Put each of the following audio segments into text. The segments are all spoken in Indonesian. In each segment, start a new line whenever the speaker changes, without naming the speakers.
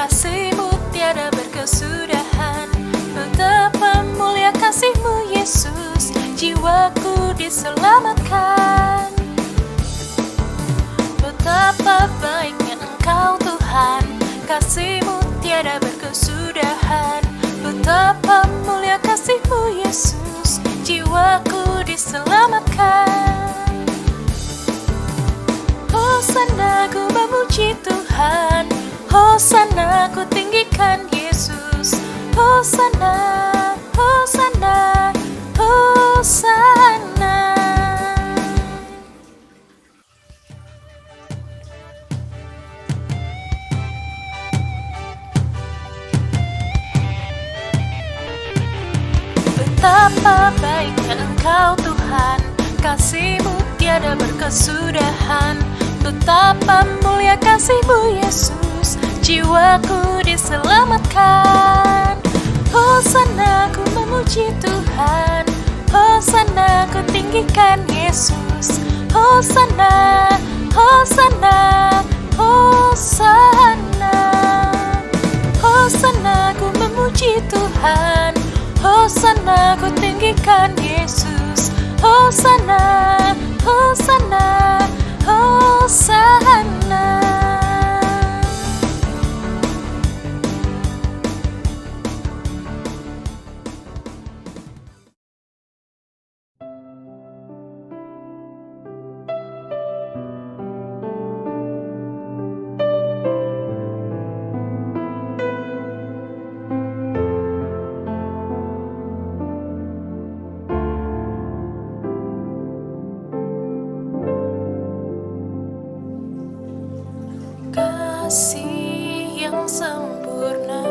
kasih-Mu tiada berkesudahan. Betapa mulia kasih-Mu Yesus, jiwaku diselamatkan. Betapa baiknya Engkau Tuhan, kasih-Mu tiada berkesudahan. Betapa mulia kasih-Mu Yesus, jiwaku diselamatkan. Hosana ku memuji Tuhan, Hosana ku tinggikan Yesus. Hosana, Hosana, Hosana. Betapa baiknya Engkau Tuhan, kasih-Mu tiada berkesudahan. Betapa mulia kasih-Mu Yesus, jiwaku diselamatkan. Hosana ku memuji Tuhan, Hosana ku tinggikan Yesus. Hosana, Hosana, Hosana. Hosana ku memuji Tuhan, Hosana ku tinggikan Yesus. Hosana, Hosana, Hosana. Kasih yang sempurna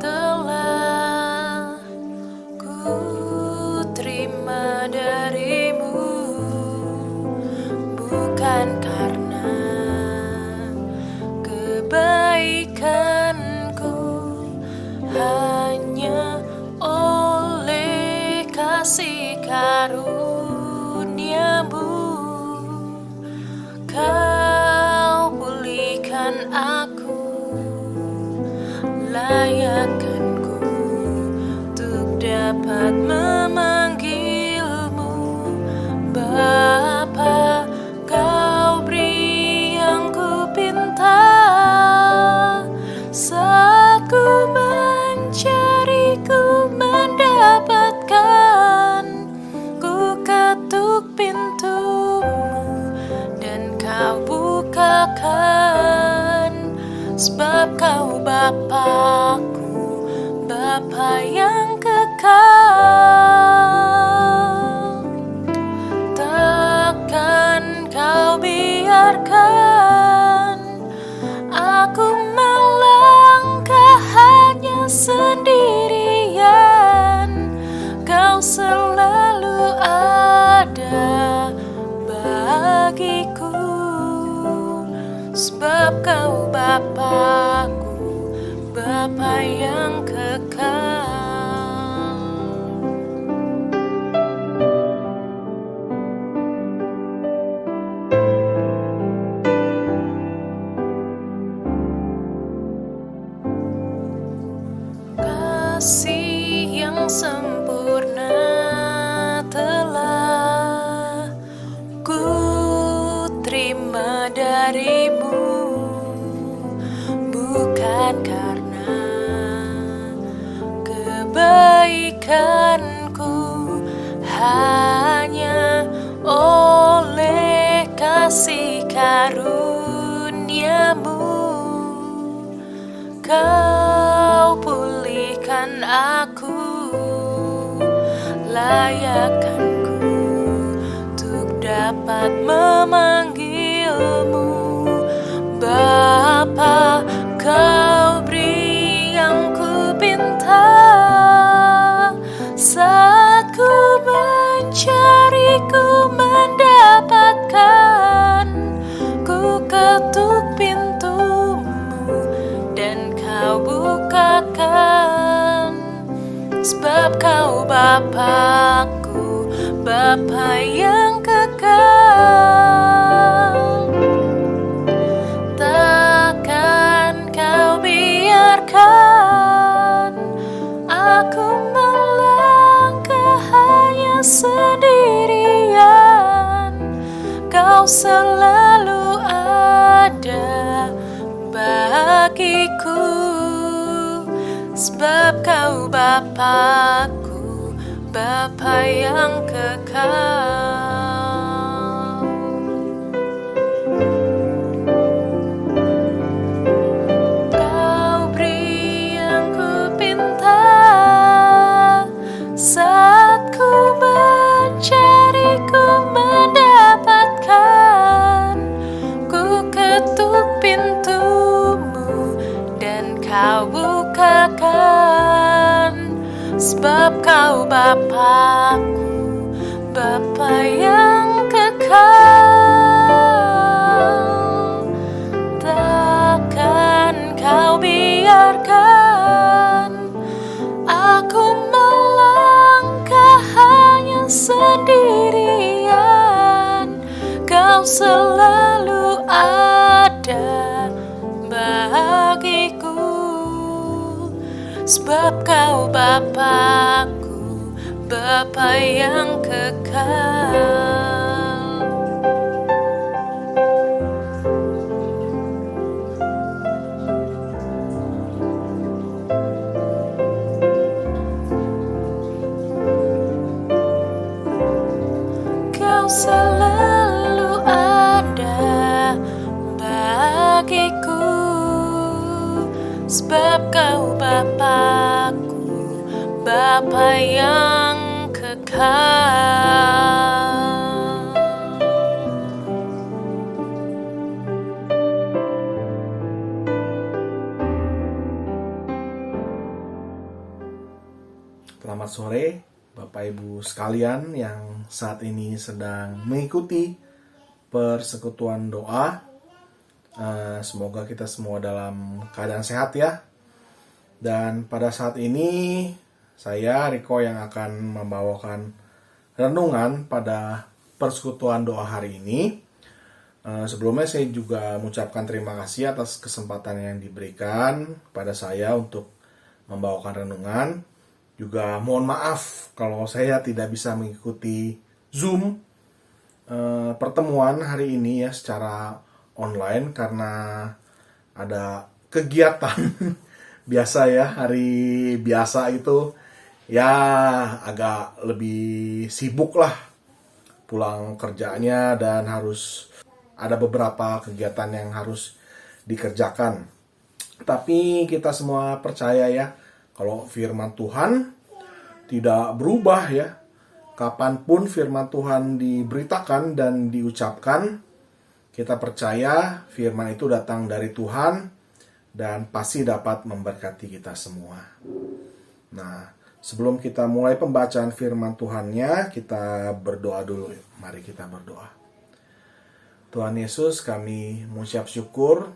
telah ku terima dari-Mu, bukan karena kebaikanku, hanya oleh kasih karunia-Mu. Aku layakkanku untuk dapat memanggil-Mu Bapa. Kau beri yang ku pinta, saat ku mencari ku mendapatkan. Ku ketuk pintu-Mu dan Kau bukakan. Sebab Kau Bapa-Ku, Bapa yang kekal. Takkan Kau biarkan aku melangkah hanya sendirian. Kau selalu ada bagiku. Sebab Kau Bapa-Ku, Bapa yang kekal. Kasih yang sempurna telah ku terima dari-Mu, bukan karena kebaikanku, hanya oleh kasih karunia-Mu. Kau pulihkan aku, layakkanku untuk dapat memanggil-Mu Bapa. Kau beri yang ku pinta, saat ku mencari ku mendapatkan. Ku ketuk pintu-Mu dan Kau bukakan. Sebab Kau Bapa-Ku, Bapa yang kekal. Takkan Kau Kau selalu ada bagiku, sebab Kau Bapa-Ku, Bapa yang kekal. Kau beri yang ku pinta, saat ku mencari ku mendapatkan. Ku ketuk pintumu dan Kau bukakan, sebab Kau Bapa-Ku, Bapa yang kekal. Takkan Kau biarkan aku melangkah hanya sendirian. Kau selalu ada bagiku, sebab Kau Bapa-Ku, Bapa yang kekal. Kau selalu ada bagiku, sebab Kau Bapa-Ku, Bapa yang kekal.
Selamat sore Bapak Ibu sekalian yang saat ini sedang mengikuti persekutuan doa. Semoga kita semua dalam keadaan sehat ya. Dan pada saat ini saya Riko yang akan membawakan renungan pada persekutuan doa hari ini. Sebelumnya saya juga mengucapkan terima kasih atas kesempatan yang diberikan pada saya untuk membawakan renungan. Juga mohon maaf kalau saya tidak bisa mengikuti Zoom pertemuan hari ini ya secara online karena ada kegiatan biasa ya, hari biasa itu ya agak lebih sibuk lah pulang kerjanya dan harus ada beberapa kegiatan yang harus dikerjakan. Tapi kita semua percaya ya, kalau firman Tuhan tidak berubah ya, kapanpun firman Tuhan diberitakan dan diucapkan, kita percaya firman itu datang dari Tuhan dan pasti dapat memberkati kita semua. Nah, sebelum kita mulai pembacaan firman Tuhannya, kita berdoa dulu. Mari kita berdoa. Tuhan Yesus, kami mengucap syukur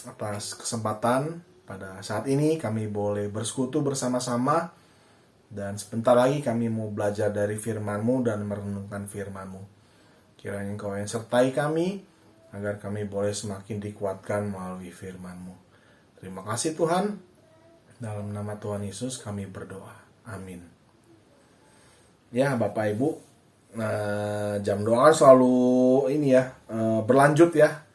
atas kesempatan pada saat ini kami boleh bersekutu bersama-sama, dan sebentar lagi kami mau belajar dari firman-Mu dan merenungkan firman-Mu. Kiranya Engkau yang sertai kami, agar kami boleh semakin dikuatkan melalui firman-Mu. Terima kasih Tuhan, dalam nama Tuhan Yesus kami berdoa. Amin. Ya Bapak Ibu, jam doa kan selalu ini ya, berlanjut ya.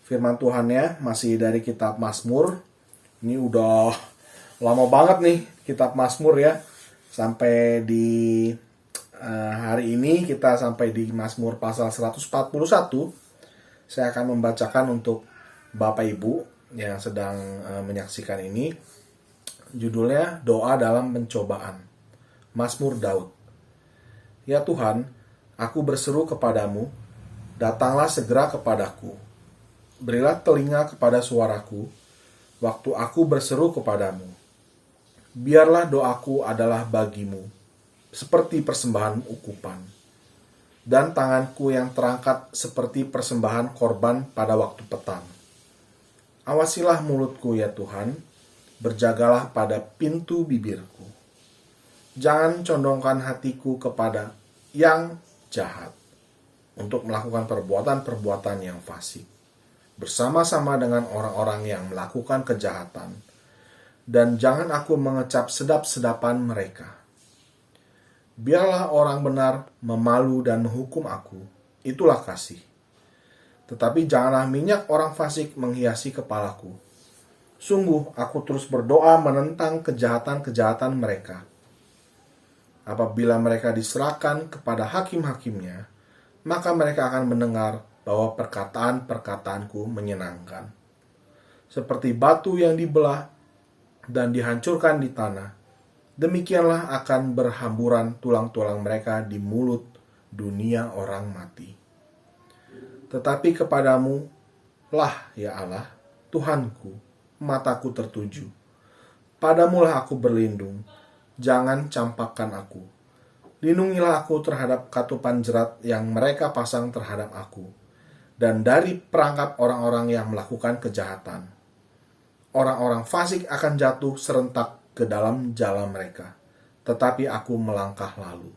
Firman Tuhannya masih dari kitab Mazmur. Ini udah lama banget nih kitab Mazmur ya. Sampai di hari ini kita sampai di Mazmur pasal 141. Saya akan membacakan untuk Bapak Ibu yang sedang menyaksikan ini. Judulnya Doa dalam Pencobaan. Mazmur Daud. Ya Tuhan, aku berseru kepadamu, datanglah segera kepadaku. Berilah telinga kepada suaraku, waktu aku berseru kepadamu. Biarlah doaku adalah bagimu, seperti persembahan ukupan, dan tanganku yang terangkat seperti persembahan korban pada waktu petang. Awasilah mulutku ya Tuhan, berjagalah pada pintu bibirku. Jangan condongkan hatiku kepada yang jahat, untuk melakukan perbuatan-perbuatan yang fasik, bersama-sama dengan orang-orang yang melakukan kejahatan, dan jangan aku mengecap sedap-sedapan mereka. Biarlah orang benar memalu dan menghukum aku, itulah kasih. tetapi janganlah minyak orang fasik menghiasi kepalaku. Sungguh, aku terus berdoa menentang kejahatan-kejahatan mereka. Apabila mereka diserahkan kepada hakim-hakimnya, maka mereka akan mendengar bahwa perkataan-perkataanku menyenangkan. Seperti batu yang dibelah dan dihancurkan di tanah, demikianlah akan berhamburan tulang-tulang mereka di mulut dunia orang mati. Tetapi kepadamu lah, ya Allah, Tuhanku, mataku tertuju. Padamulah aku berlindung, jangan campakkan aku. Lindungilah aku terhadap katupan jerat yang mereka pasang terhadap aku, dan dari perangkap orang-orang yang melakukan kejahatan. Orang-orang fasik akan jatuh serentak ke dalam jalan mereka, tetapi aku melangkah lalu.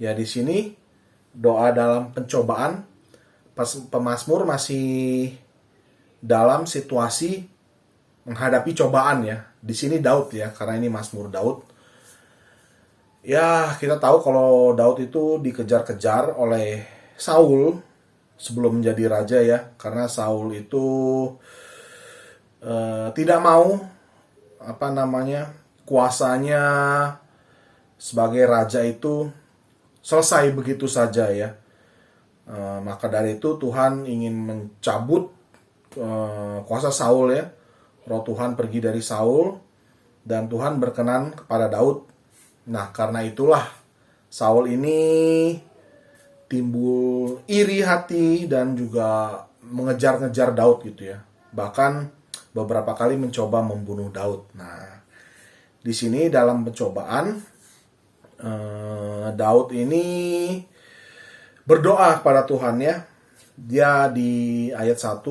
Ya, di sini doa dalam pencobaan, pemazmur masih dalam situasi menghadapi cobaan ya. Di sini Daud ya, karena ini Mazmur Daud. Ya, kita tahu kalau Daud itu dikejar-kejar oleh Saul sebelum menjadi raja ya, karena Saul itu tidak mau kuasanya sebagai raja itu selesai begitu saja ya. Maka dari itu Tuhan ingin mencabut kuasa Saul ya. Roh Tuhan pergi dari Saul dan Tuhan berkenan kepada Daud. Nah, karena itulah Saul ini timbul iri hati dan juga mengejar-ngejar Daud gitu ya. Bahkan beberapa kali mencoba membunuh Daud. Nah, di sini dalam pencobaan Daud ini berdoa kepada Tuhan ya. Dia di ayat 1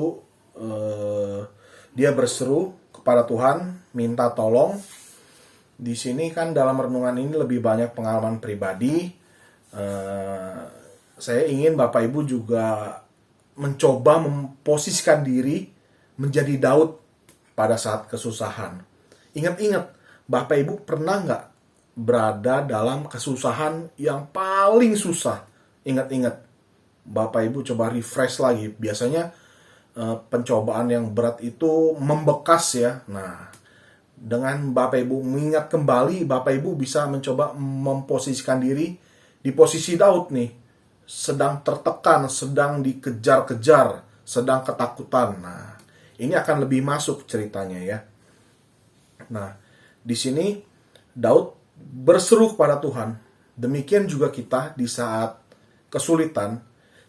dia berseru kepada Tuhan, minta tolong. Di sini kan dalam renungan ini lebih banyak pengalaman pribadi. Saya ingin Bapak Ibu juga mencoba memposisikan diri menjadi Daud pada saat kesusahan. Ingat-ingat, Bapak Ibu pernah nggak berada dalam kesusahan yang paling susah? Ingat-ingat, Bapak Ibu coba refresh lagi. Biasanya pencobaan yang berat itu membekas ya. Nah, dengan Bapak Ibu mengingat kembali, Bapak Ibu bisa mencoba memposisikan diri di posisi Daud nih. Sedang tertekan, sedang dikejar-kejar, sedang ketakutan. Nah, ini akan lebih masuk ceritanya ya. Nah, di sini Daud berseru kepada Tuhan. Demikian juga kita di saat kesulitan,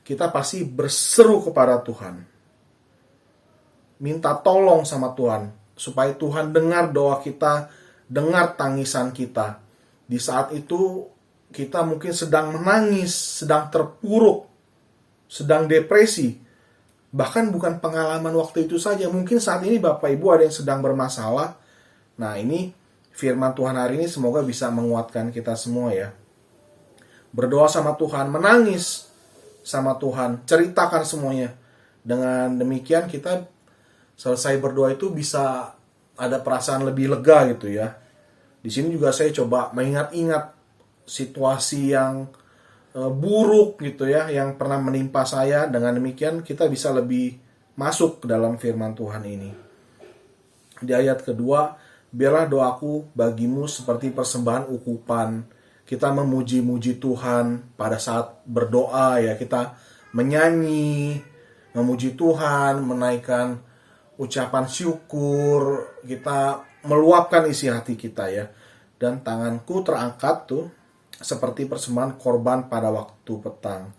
kita pasti berseru kepada Tuhan. Minta tolong sama Tuhan, supaya Tuhan dengar doa kita, dengar tangisan kita. Di saat itu kita mungkin sedang menangis, sedang terpuruk, sedang depresi. Bahkan bukan pengalaman waktu itu saja, mungkin saat ini Bapak Ibu ada yang sedang bermasalah. Nah, ini firman Tuhan hari ini semoga bisa menguatkan kita semua ya. Berdoa sama Tuhan, menangis sama Tuhan, ceritakan semuanya. Dengan demikian kita selesai berdoa itu bisa ada perasaan lebih lega gitu ya. Di sini juga saya coba mengingat-ingat situasi yang buruk gitu ya, yang pernah menimpa saya. Dengan demikian kita bisa lebih masuk ke dalam firman Tuhan ini. Di ayat kedua, biarlah doaku bagimu seperti persembahan ukupan. Kita memuji-muji Tuhan pada saat berdoa ya. Kita menyanyi, memuji Tuhan, menaikkan ucapan syukur, kita meluapkan isi hati kita ya. Dan tanganku terangkat tuh seperti persembahan korban pada waktu petang.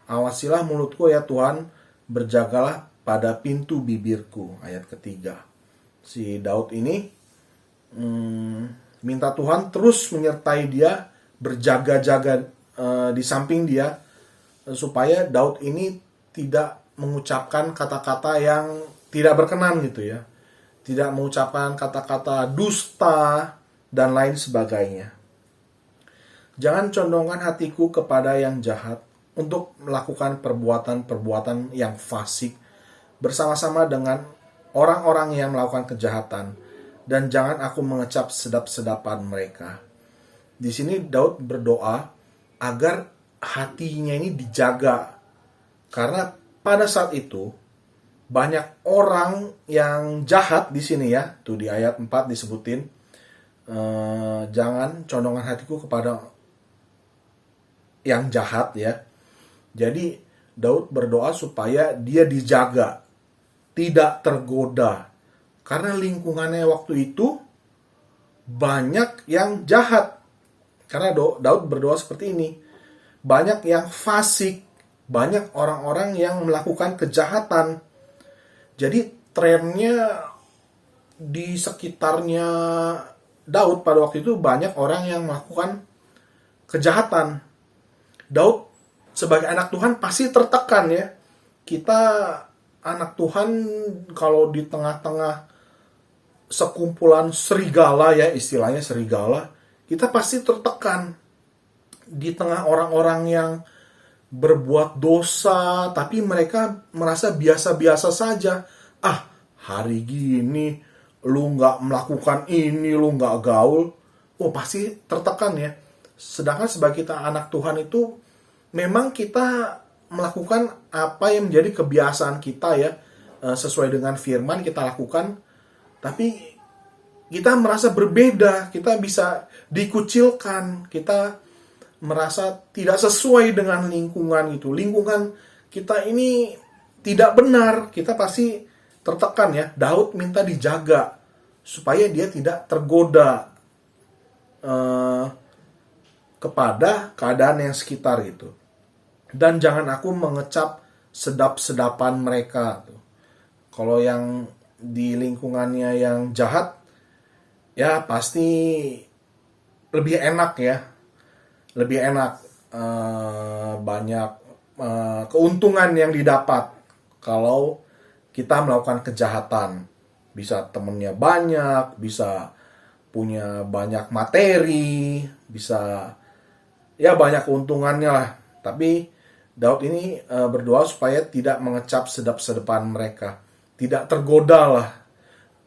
Awasilah mulutku ya Tuhan, berjagalah pada pintu bibirku. Ayat ketiga. Si Daud ini minta Tuhan terus menyertai dia, berjaga-jaga di samping dia, supaya Daud ini tidak mengucapkan kata-kata yang tidak berkenan gitu ya. Tidak mengucapkan kata-kata dusta dan lain sebagainya. Jangan condongkan hatiku kepada yang jahat untuk melakukan perbuatan-perbuatan yang fasik bersama-sama dengan orang-orang yang melakukan kejahatan, dan jangan aku mengecap sedap-sedapan mereka. Di sini Daud berdoa agar hatinya ini dijaga. Karena pada saat itu banyak orang yang jahat di sini ya, tuh di ayat 4 disebutin, jangan condongan hatiku kepada yang jahat ya. Jadi Daud berdoa supaya dia dijaga, tidak tergoda. Karena lingkungannya waktu itu banyak yang jahat. Karena Daud berdoa seperti ini. Banyak yang fasik, banyak orang-orang yang melakukan kejahatan. Jadi trennya di sekitarnya Daud pada waktu itu banyak orang yang melakukan kejahatan. Daud sebagai anak Tuhan pasti tertekan ya. Kita anak Tuhan kalau di tengah-tengah sekumpulan serigala ya, istilahnya serigala, kita pasti tertekan. Di tengah orang-orang yang berbuat dosa, tapi mereka merasa biasa-biasa saja. Hari gini lu nggak melakukan ini, lu nggak gaul, pasti tertekan ya. Sedangkan sebagai kita anak Tuhan itu, memang kita melakukan apa yang menjadi kebiasaan kita ya, sesuai dengan firman kita lakukan, tapi kita merasa berbeda, kita bisa dikucilkan, kita merasa tidak sesuai dengan lingkungan itu. Lingkungan kita ini tidak benar, kita pasti tertekan ya. Daud minta dijaga supaya dia tidak tergoda kepada keadaan yang sekitar gitu. Dan jangan aku mengecap sedap-sedapan mereka tuh. Kalau yang di lingkungannya yang jahat, ya pasti lebih enak ya. Lebih enak, banyak keuntungan yang didapat kalau kita melakukan kejahatan. Bisa temennya banyak, bisa punya banyak materi, bisa ya banyak keuntungannya lah. Tapi Daud ini berdoa supaya tidak mengecap sedap-sedapan mereka, tidak tergoda lah,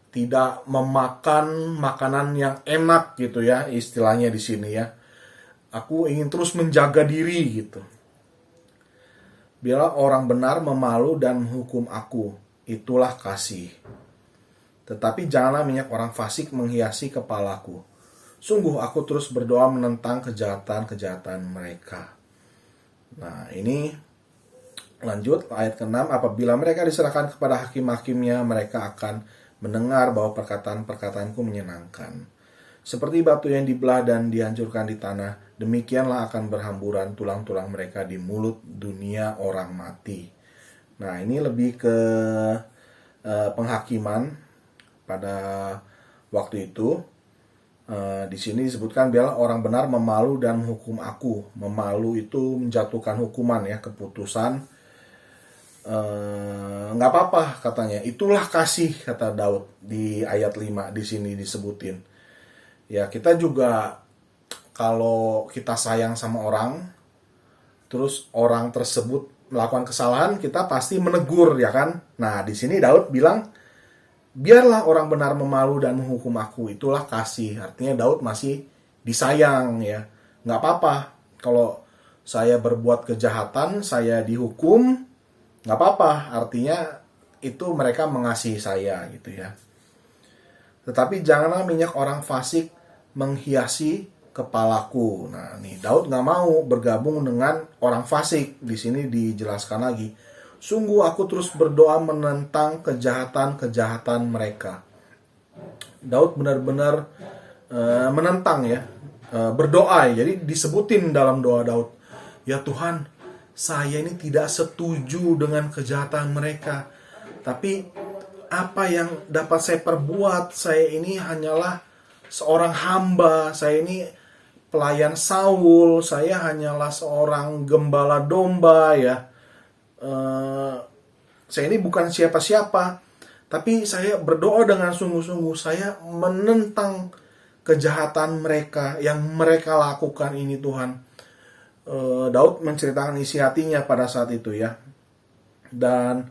tidak memakan makanan yang enak gitu ya, istilahnya di sini ya. Aku ingin terus menjaga diri gitu. Biarlah orang benar memalu dan menghukum aku, itulah kasih. Tetapi janganlah minyak orang fasik menghiasi kepalaku. Sungguh aku terus berdoa menentang kejahatan-kejahatan mereka. Nah ini lanjut ayat ke-6. Apabila mereka diserahkan kepada hakim-hakimnya, mereka akan mendengar bahwa perkataan-perkataanku menyenangkan. Seperti batu yang dibelah dan dihancurkan di tanah, demikianlah akan berhamburan tulang-tulang mereka di mulut dunia orang mati. Nah ini lebih ke penghakiman pada waktu itu. Di sini disebutkan biarlah orang benar memalu dan menghukum aku. Memalu itu menjatuhkan hukuman ya, keputusan. Nggak apa-apa katanya. Itulah kasih, kata Daud di ayat 5 di sini disebutin. Ya kita juga kalau kita sayang sama orang, terus orang tersebut melakukan kesalahan, kita pasti menegur ya kan. Nah di sini Daud bilang, biarlah orang benar memalu dan menghukum aku, itulah kasih. Artinya Daud masih disayang ya. Nggak apa-apa kalau saya berbuat kejahatan, saya dihukum, nggak apa-apa. Artinya itu mereka mengasihi saya gitu ya. Tetapi janganlah minyak orang fasik menghiasi kepalaku. Nah nih Daud nggak mau bergabung dengan orang fasik. Di sini dijelaskan lagi. Sungguh aku terus berdoa menentang kejahatan-kejahatan mereka. Daud benar-benar menentang ya, berdoa. Jadi disebutin dalam doa Daud, ya Tuhan, saya ini tidak setuju dengan kejahatan mereka. Tapi apa yang dapat saya perbuat? Saya ini hanyalah seorang hamba. Saya ini pelayan Saul. Saya hanyalah seorang gembala domba ya. Saya ini bukan siapa-siapa, tapi saya berdoa dengan sungguh-sungguh. Saya menentang kejahatan mereka yang mereka lakukan ini Tuhan. Daud menceritakan isi hatinya pada saat itu ya. Dan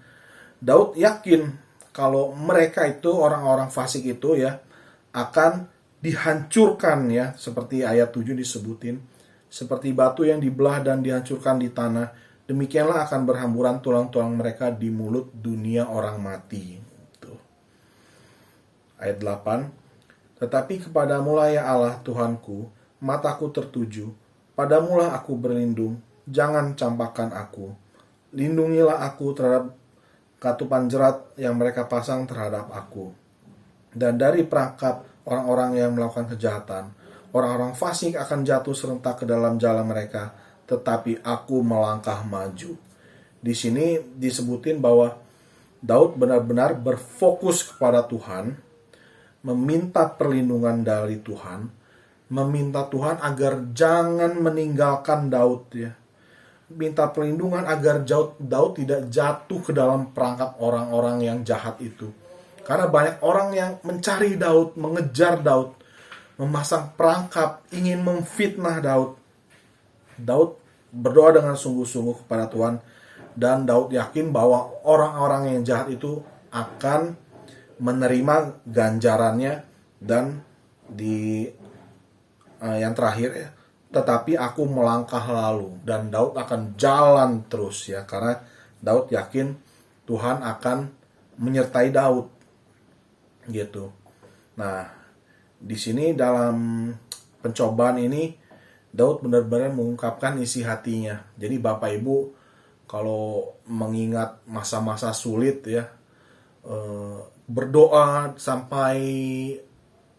Daud yakin kalau mereka itu, orang-orang fasik itu ya, akan dihancurkan ya, seperti ayat 7 disebutin. Seperti batu yang dibelah dan dihancurkan di tanah, Demikianlah akan berhamburan tulang-tulang mereka di mulut dunia orang mati. Tuh. Ayat 8. Tetapi kepadamulah ya Allah Tuhanku, mataku tertuju, padamulah aku berlindung, jangan campakkan aku. Lindungilah aku terhadap katupan jerat yang mereka pasang terhadap aku. Dan dari perangkap orang-orang yang melakukan kejahatan, orang-orang fasik akan jatuh serentak ke dalam jalan mereka, tetapi aku melangkah maju. Di sini disebutin bahwa Daud benar-benar berfokus kepada Tuhan, meminta perlindungan dari Tuhan, meminta Tuhan agar jangan meninggalkan Daud ya. Minta perlindungan agar Daud tidak jatuh ke dalam perangkap orang-orang yang jahat itu. Karena banyak orang yang mencari Daud, mengejar Daud, memasang perangkap, ingin memfitnah Daud. Daud berdoa dengan sungguh-sungguh kepada Tuhan, dan Daud yakin bahwa orang-orang yang jahat itu akan menerima ganjarannya, dan di yang terakhir ya, tetapi aku melangkah lalu, dan Daud akan jalan terus ya, karena Daud yakin Tuhan akan menyertai Daud gitu. Nah, di sini dalam pencobaan ini Daud benar-benar mengungkapkan isi hatinya. Jadi Bapak Ibu kalau mengingat masa-masa sulit ya, berdoa sampai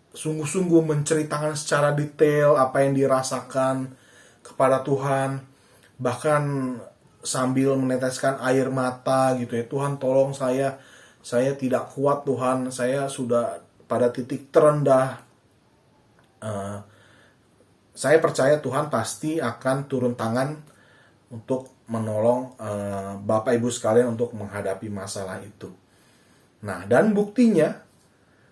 sungguh-sungguh menceritakan secara detail apa yang dirasakan kepada Tuhan, bahkan sambil meneteskan air mata gitu ya. Tuhan tolong saya tidak kuat Tuhan, saya sudah pada titik terendah. Saya percaya Tuhan pasti akan turun tangan untuk menolong Bapak Ibu sekalian untuk menghadapi masalah itu. Nah, dan buktinya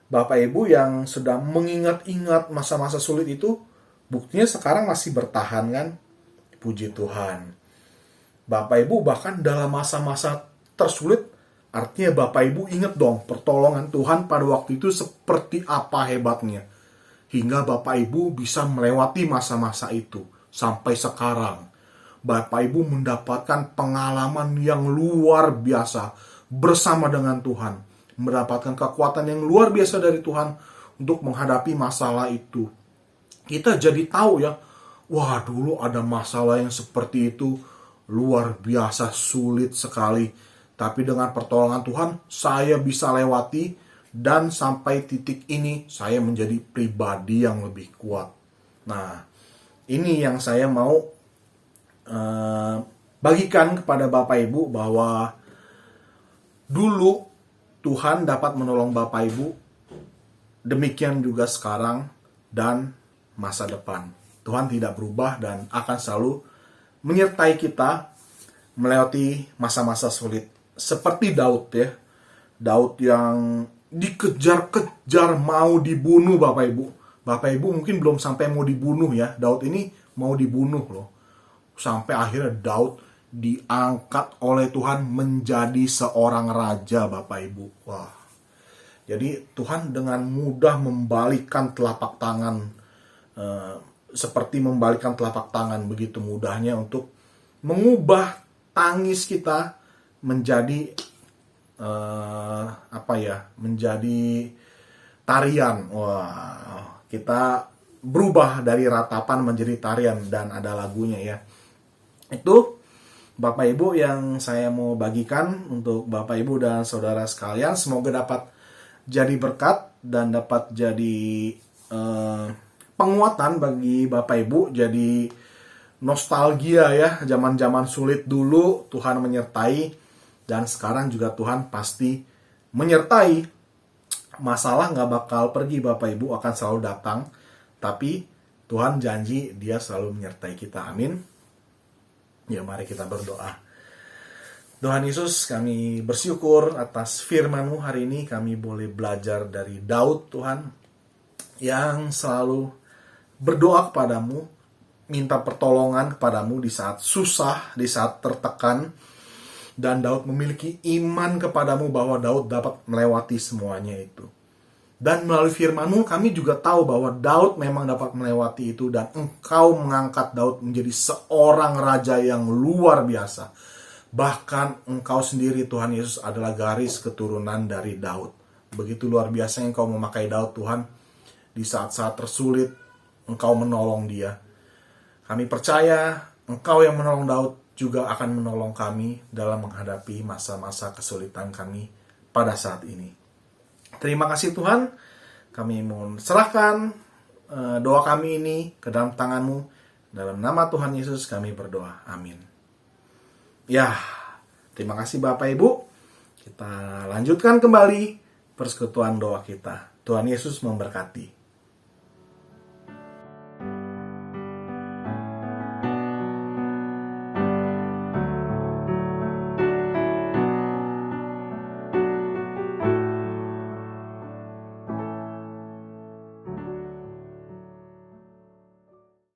Bapak Ibu yang sedang mengingat-ingat masa-masa sulit itu, buktinya sekarang masih bertahan kan? Puji Tuhan. Bapak Ibu bahkan dalam masa-masa tersulit, artinya Bapak Ibu ingat dong pertolongan Tuhan pada waktu itu seperti apa hebatnya. Hingga Bapak Ibu bisa melewati masa-masa itu sampai sekarang. Bapak Ibu mendapatkan pengalaman yang luar biasa bersama dengan Tuhan. Mendapatkan kekuatan yang luar biasa dari Tuhan untuk menghadapi masalah itu. Kita jadi tahu ya, wah dulu ada masalah yang seperti itu, luar biasa sulit sekali. Tapi dengan pertolongan Tuhan, saya bisa lewati, dan sampai titik ini saya menjadi pribadi yang lebih kuat. Nah, ini yang saya mau bagikan kepada Bapak Ibu, bahwa dulu Tuhan dapat menolong Bapak Ibu, demikian juga sekarang dan masa depan. Tuhan tidak berubah dan akan selalu menyertai kita melewati masa-masa sulit. Seperti Daud ya. Daud yang dikejar-kejar mau dibunuh Bapak Ibu. Bapak Ibu mungkin belum sampai mau dibunuh ya. Daud ini mau dibunuh loh. Sampai akhirnya Daud diangkat oleh Tuhan menjadi seorang raja Bapak Ibu. Wah. Jadi Tuhan dengan mudah membalikkan telapak tangan, seperti membalikkan telapak tangan begitu mudahnya untuk mengubah tangis kita menjadi menjadi tarian. Wah, kita berubah dari ratapan menjadi tarian, dan ada lagunya ya. Itu Bapak Ibu yang saya mau bagikan untuk Bapak Ibu dan saudara sekalian. Semoga dapat jadi berkat dan dapat jadi penguatan bagi Bapak Ibu. Jadi nostalgia ya, zaman-zaman sulit dulu Tuhan menyertai, dan sekarang juga Tuhan pasti menyertai. Masalah gak bakal pergi Bapak Ibu, akan selalu datang. Tapi Tuhan janji Dia selalu menyertai kita. Amin. Ya, mari kita berdoa. Tuhan Yesus, kami bersyukur atas firman-Mu hari ini. Kami boleh belajar dari Daud, Tuhan, yang selalu berdoa kepadamu, minta pertolongan kepadamu di saat susah, di saat tertekan. Dan Daud memiliki iman kepadamu bahwa Daud dapat melewati semuanya itu. Dan melalui firman-Mu kami juga tahu bahwa Daud memang dapat melewati itu dan Engkau mengangkat Daud menjadi seorang raja yang luar biasa. Bahkan Engkau sendiri Tuhan Yesus adalah garis keturunan dari Daud. Begitu luar biasa Engkau memakai Daud Tuhan. Di saat-saat tersulit Engkau menolong dia. Kami percaya Engkau yang menolong Daud juga akan menolong kami dalam menghadapi masa-masa kesulitan kami pada saat ini. Terima kasih Tuhan, kami mohon serahkan doa kami ini ke dalam tangan-Mu. Dalam nama Tuhan Yesus kami berdoa, amin. Ya, terima kasih Bapak Ibu. Kita lanjutkan kembali persekutuan doa kita. Tuhan Yesus memberkati.